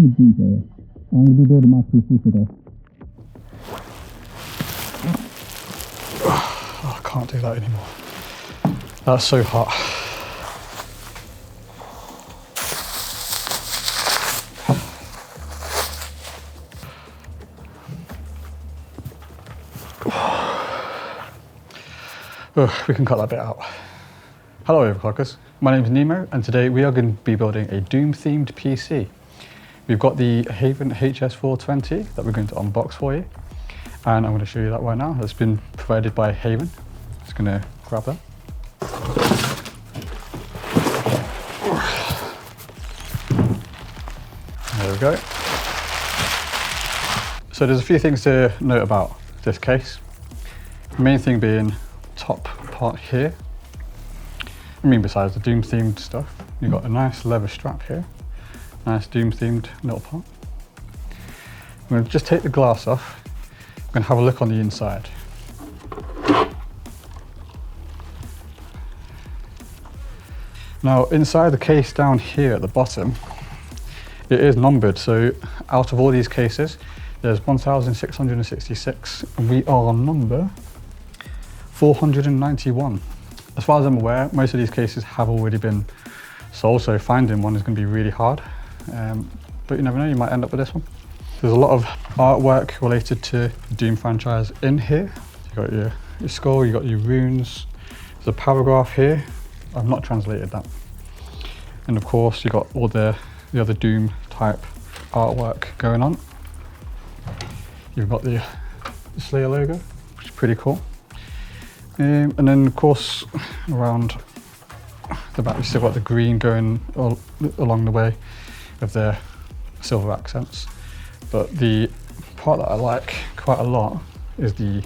I'm a Doom player. I'm going to be building my PC today. Oh, I can't do that anymore. That's so hot. Oh, we can cut that bit out. Hello Overclockers, my name is Nemo and today we are going to be building a Doom themed PC. We've got the HAVN HS 420 that we're going to unbox for you, and I'm going to show you that right now. It's been provided by HAVN. Just going to grab that. There we go. So there's a few things to note about this case. The main thing being top part here. I mean, besides the Doom themed stuff, you've got a nice leather strap here. Nice Doom themed little part. I'm going to just take the glass off. I'm going to have a look on the inside. Now inside the case down here at the bottom, it is numbered. So out of all these cases, there's 1,666 and we are on number 491. As far as I'm aware, most of these cases have already been sold, so finding one is going to be really hard. But you never know, you might end up with this one. There's a lot of artwork related to the Doom franchise in here. You've got your skull, you've got your runes. There's a paragraph here. I've not translated that. And of course, you've got all the other Doom type artwork going on. You've got the Slayer logo, which is pretty cool. And then of course, around the back, you've still got the green going along the way with the silver accents. But the part that I like quite a lot is the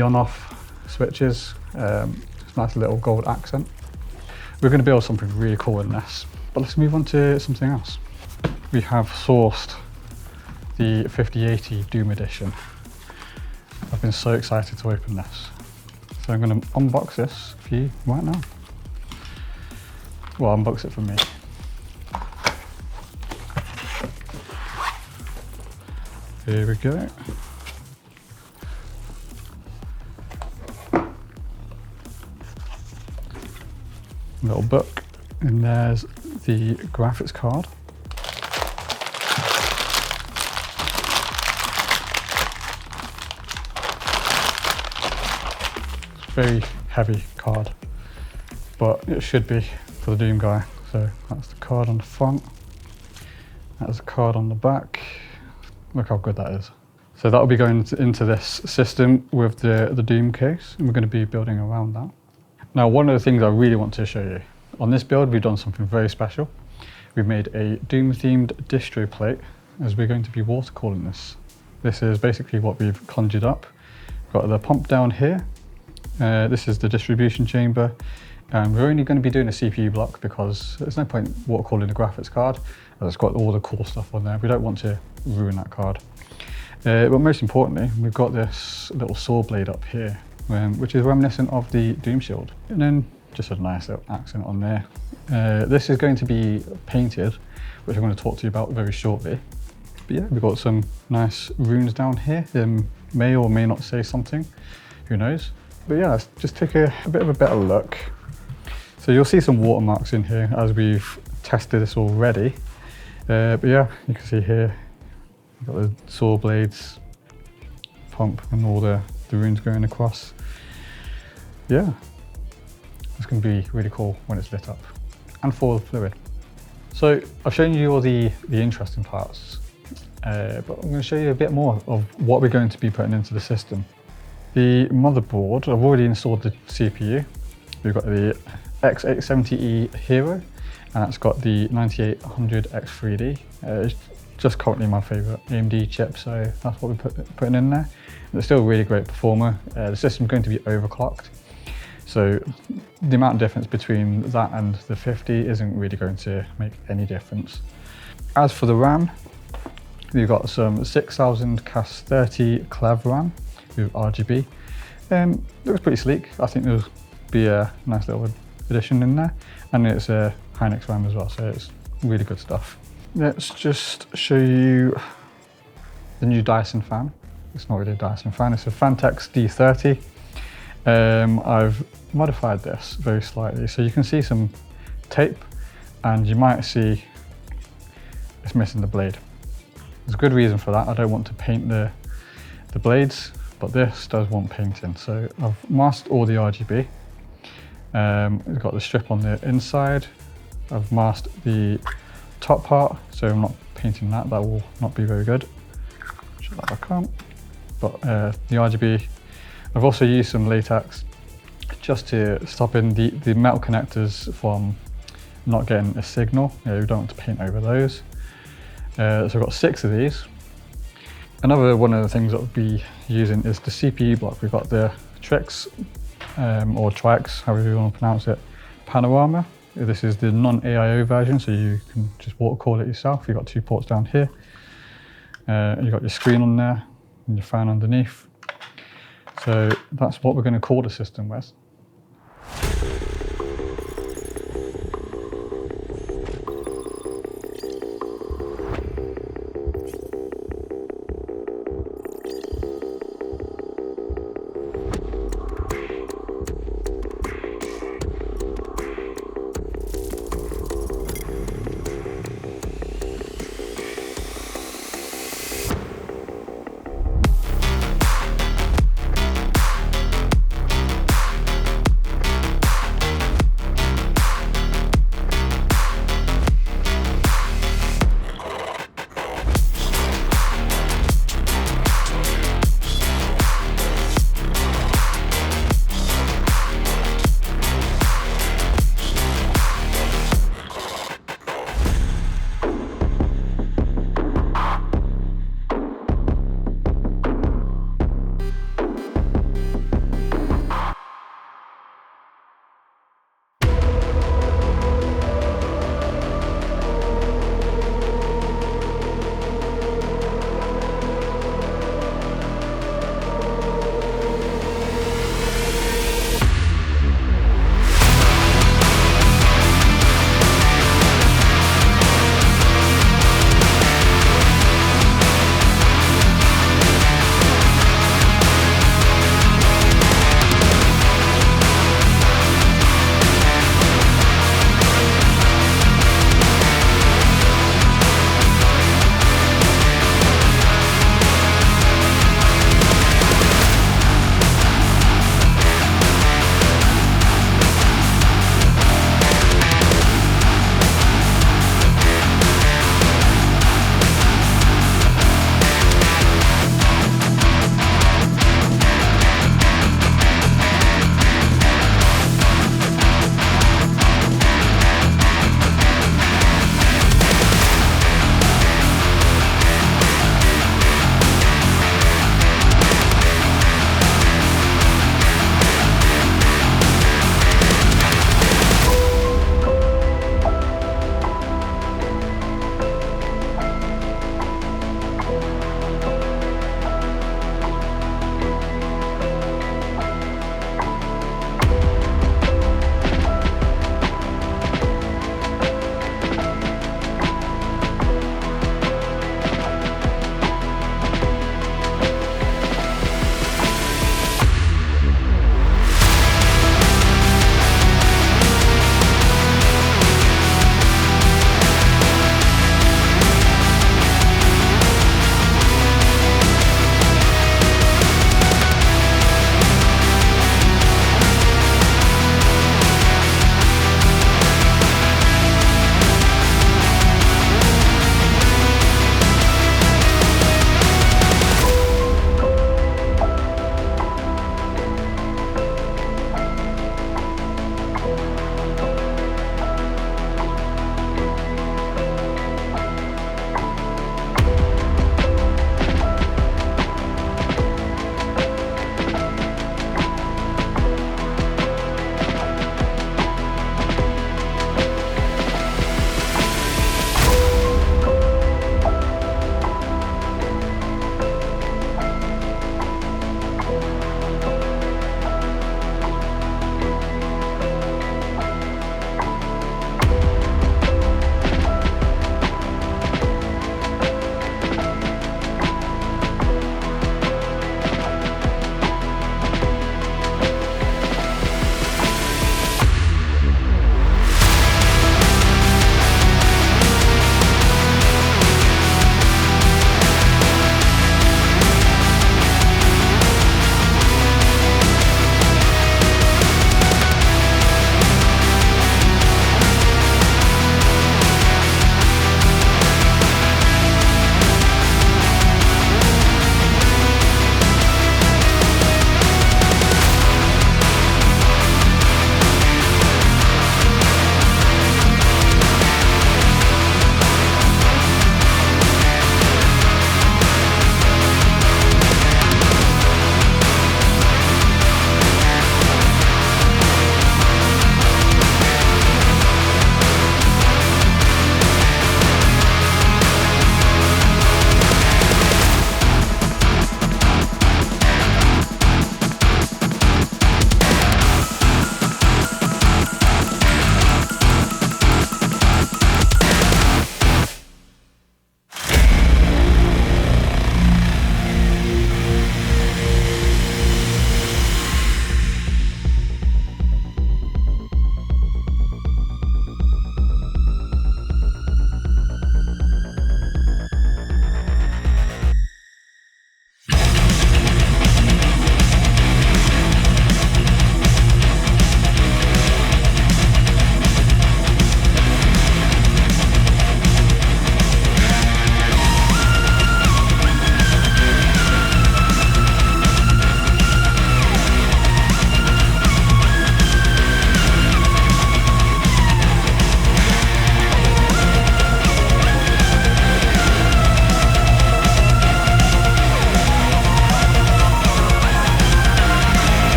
on-off switches. It's a nice little gold accent. We're going to build something really cool in this, but let's move on to something else. We have sourced the 5080 Doom Edition. I've been so excited to open this. So I'm going to unbox this for you right now. Well, unbox it for me. Here we go. Little book, and there's the graphics card. Very heavy card, but it should be for the Doom guy. So that's the card on the front, that's the card on the back. Look how good that is. So that'll be going into this system with the Doom case, and we're going to be building around that. Now, one of the things I really want to show you, on this build we've done something very special. We've made a Doom themed distro plate, as we're going to be water cooling this. This is basically what we've conjured up. Got the pump down here. This is the distribution chamber, and we're only going to be doing a CPU block because there's no point water cooling the graphics card as it's got all the cool stuff on there. We don't want to ruin that card. But most importantly, we've got this little saw blade up here, which is reminiscent of the Doom shield, and then just a nice little accent on there. This is going to be painted, which I'm going to talk to you about very shortly. But yeah, we've got some nice runes down here. May or may not say something, who knows. But yeah, let's just take a bit of a better look. So you'll see some watermarks in here as we've tested this already. But yeah, you can see here, you've got the saw blades, pump, and all the runes going across. Yeah, it's going to be really cool when it's lit up and full of fluid. So I've shown you all the interesting parts, but I'm going to show you a bit more of what we're going to be putting into the system. The motherboard, I've already installed the CPU. We've got the X870E Hero, and it's got the 9800X3D. It's just currently my favourite AMD chip, so that's what we're putting in there. And it's still a really great performer. The system's going to be overclocked, so the amount of difference between that and the 50 isn't really going to make any difference. As for the RAM, we've got some 6000 CAS30 Clev RAM with RGB. Looks pretty sleek. I think there'll be a nice little addition in there, and it's a Hynix RAM as well, so it's really good stuff. let's just show you the new Dyson fan. It's not really a Dyson fan, it's a Fantex D30. I've modified this very slightly. So you can see some tape and you might see it's missing the blade. There's a good reason for that. I don't want to paint the blades, but this does want painting. So I've masked all the RGB. It's got the strip on the inside. I've masked the top part, so I'm not painting that. That will not be very good. Shut that back on. But the RGB, I've also used some latex just to stop in the metal connectors from not getting a signal. You don't want to paint over those. So I've got 6 of these. Another one of the things that we'll be using is the CPU block. We've got the Tryx, or Tryx, however you want to pronounce it, Panorama. This is the non-AIO version, so you can just water cool it yourself. You've got 2 ports down here. You've got your screen on there and your fan underneath. So that's what we're going to cool the system with.